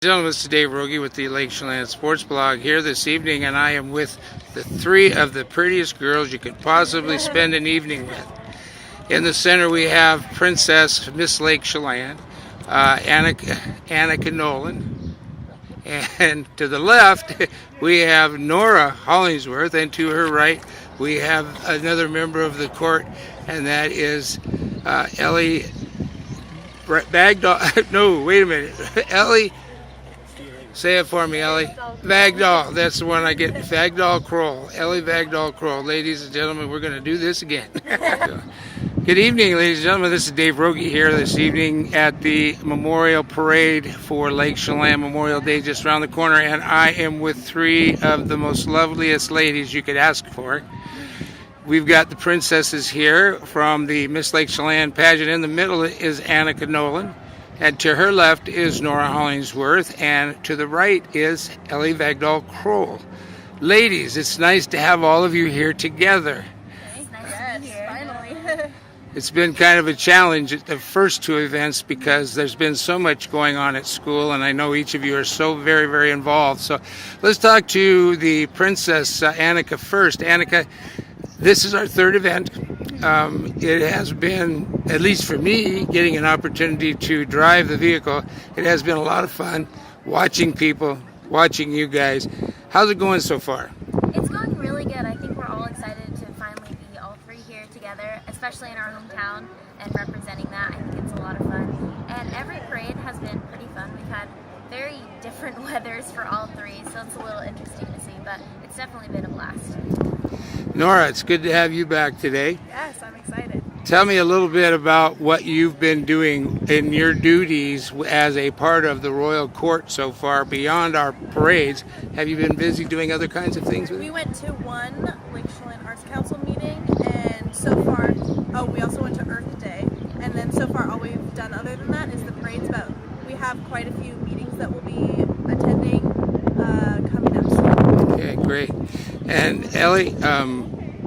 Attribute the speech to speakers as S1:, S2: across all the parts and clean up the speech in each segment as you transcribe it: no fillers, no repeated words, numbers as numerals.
S1: Gentlemen, this is Dave Rogie with the Lake Chelan Sports Blog here this evening, and I am with the three of the prettiest girls you could possibly spend an evening with. In the center, we have Princess Miss Lake Chelan, Annika Nolan, and to the left, we have Nora Hollingsworth, and to her right, we have another member of the court, and that is Ellie Bagdahl. No, wait a minute, Ellie. Say it for me, Ellie. Vagdahl. That's the one I get. Vagdahl Kroll. Ellie Vagdahl Kroll. Ladies and gentlemen, we're going to do this again. Good evening, ladies and gentlemen. This is Dave Rogie here this evening at the Memorial Parade for Lake Chelan Memorial Day just around the corner, and I am with three of the most loveliest ladies you could ask for. We've got the princesses here from the Miss Lake Chelan pageant. In the middle is Annika Nolan. And to her left is Nora Hollingsworth, and to the right is Ellie Vagdahl Kroll. Ladies, it's nice to have all of you here together.
S2: It's nice to be here. Finally.
S1: It's been kind of a challenge at the first two events because there's been so much going on at school, and I know each of you are so very, very involved. So let's talk to the princess, Annika, first. Annika, this is our third event. It has been, at least for me, getting an opportunity to drive the vehicle. It has been a lot of fun watching people, watching you guys. How's it going so far?
S2: It's going really good. I think we're all excited to finally be all three here together, especially in our hometown and representing that. I think it's a lot of fun. And every parade has been pretty fun. We've had very different weathers for all three, so it's a little interesting to see, but it's definitely been a blast.
S1: Nora, it's good to have you back today.
S3: Yes, I'm excited.
S1: Tell me a little bit about what you've been doing in your duties as a part of the Royal Court so far, beyond our parades. Have you been busy doing other kinds of things with it?
S3: We went to one Lake Chelan Arts Council meeting, and so far, we also went to Earth Day, and then so far all we've done other than that is the parades, but we have quite a few meetings that we'll be attending coming up soon.
S1: Okay, great. And Ellie,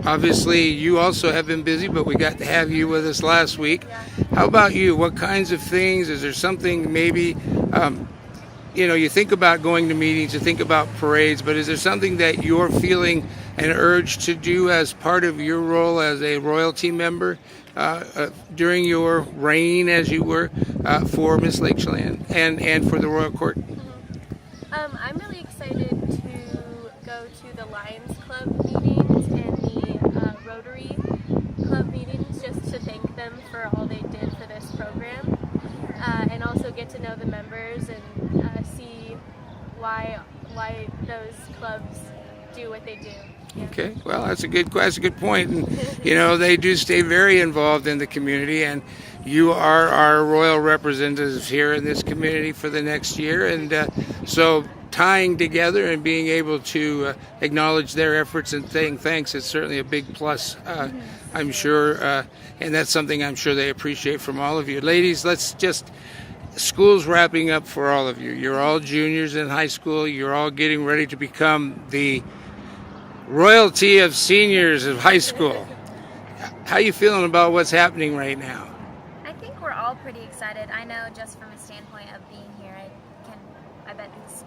S1: obviously you also have been busy, but we got to have you with us last week. How about you? What kinds of things? Is there something maybe, you think about going to meetings, you think about parades, but is there something that you're feeling an urge to do as part of your role as a royalty member during your reign, as you were, for Miss Lake Chelan and for the Royal Court?
S4: I'm really excited to go to the Lions Club meetings and the Rotary Club meetings just to thank them for all they did for this program, and also get to know the members and see why those clubs do what they do. Yeah.
S1: Okay, well, that's a good point, and they do stay very involved in the community, and you are our royal representatives here in this community for the next year, and so tying together and being able to acknowledge their efforts and saying thanks is certainly a big plus, I'm sure, and that's something I'm sure they appreciate from all of you. Ladies, school's wrapping up for all of you. You're all juniors in high school. You're all getting ready to become the royalty of seniors of high school. How are you feeling about what's happening right now?
S2: I think we're all pretty excited. I know just from a standpoint of being here, I bet these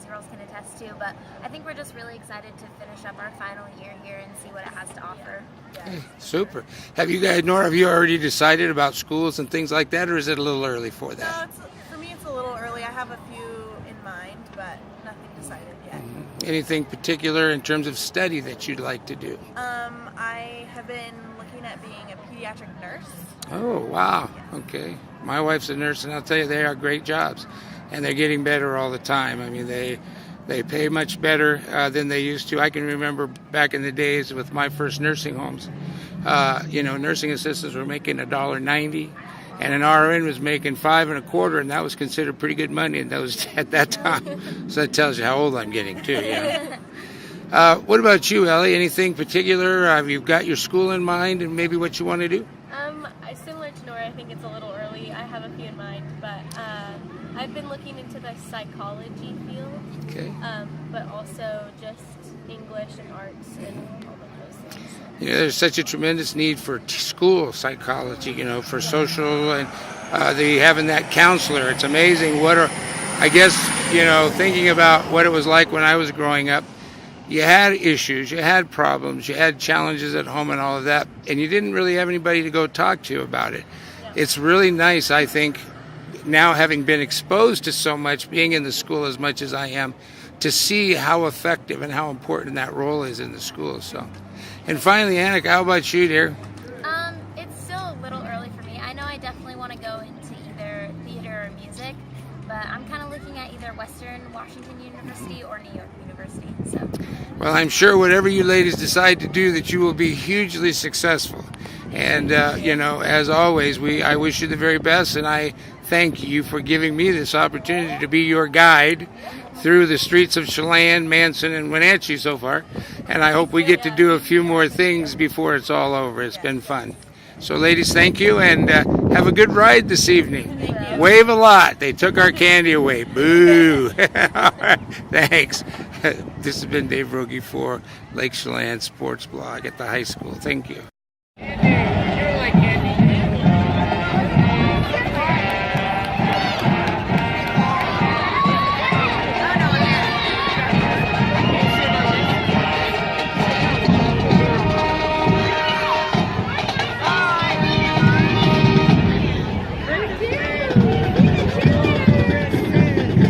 S2: girls can attest to, but I think we're just really excited to finish up our final year here and see what it has to offer.
S1: Okay, super. Have you guys, Nora, have you already decided about schools and things like that, or is it a little early for that?
S3: No, for me it's a little early. I have a few in mind, but nothing decided yet.
S1: Anything particular in terms of study that you'd like to do?
S3: I have been looking at being a pediatric nurse.
S1: Oh, wow. Okay. My wife's a nurse, and I'll tell you, they are great jobs, and they're getting better all the time. I mean, they pay much better than they used to. I can remember back in the days with my first nursing homes, nursing assistants were making $1.90, and an RN was making $5 25, and that was considered pretty good money at that time. So that tells you how old I'm getting too. What about you, Ellie? Anything particular? Have you got your school in mind and maybe what you want to do?
S4: Similar to Nora, I think it's a little early. I have a few in mind, but I've been looking into the psychology field,
S1: okay.
S4: But also just English and arts and all of those things.
S1: There's such a tremendous need for school psychology, for social and having that counselor. It's amazing what I guess, thinking about what it was like when I was growing up, you had issues, you had problems, you had challenges at home and all of that, and you didn't really have anybody to go talk to about it. It's really nice, I think, now having been exposed to so much, being in the school as much as I am, to see how effective and how important that role is in the school. So, and finally, Annika, how about you, dear?
S2: It's still a little early for me. I know I definitely want to go into either theater or music, but I'm kind of looking at either Western Washington University or New York University. So,
S1: Well, I'm sure whatever you ladies decide to do, that you will be hugely successful. And, as always, I wish you the very best, and I thank you for giving me this opportunity to be your guide through the streets of Chelan, Manson, and Wenatchee so far. And I hope we get to do a few more things before it's all over. It's been fun. So, ladies, thank you, and have a good ride this evening. Wave a lot. They took our candy away. Boo. All right. Thanks. This has been Dave Rogie for Lake Chelan Sports Blog at the high school. Thank you.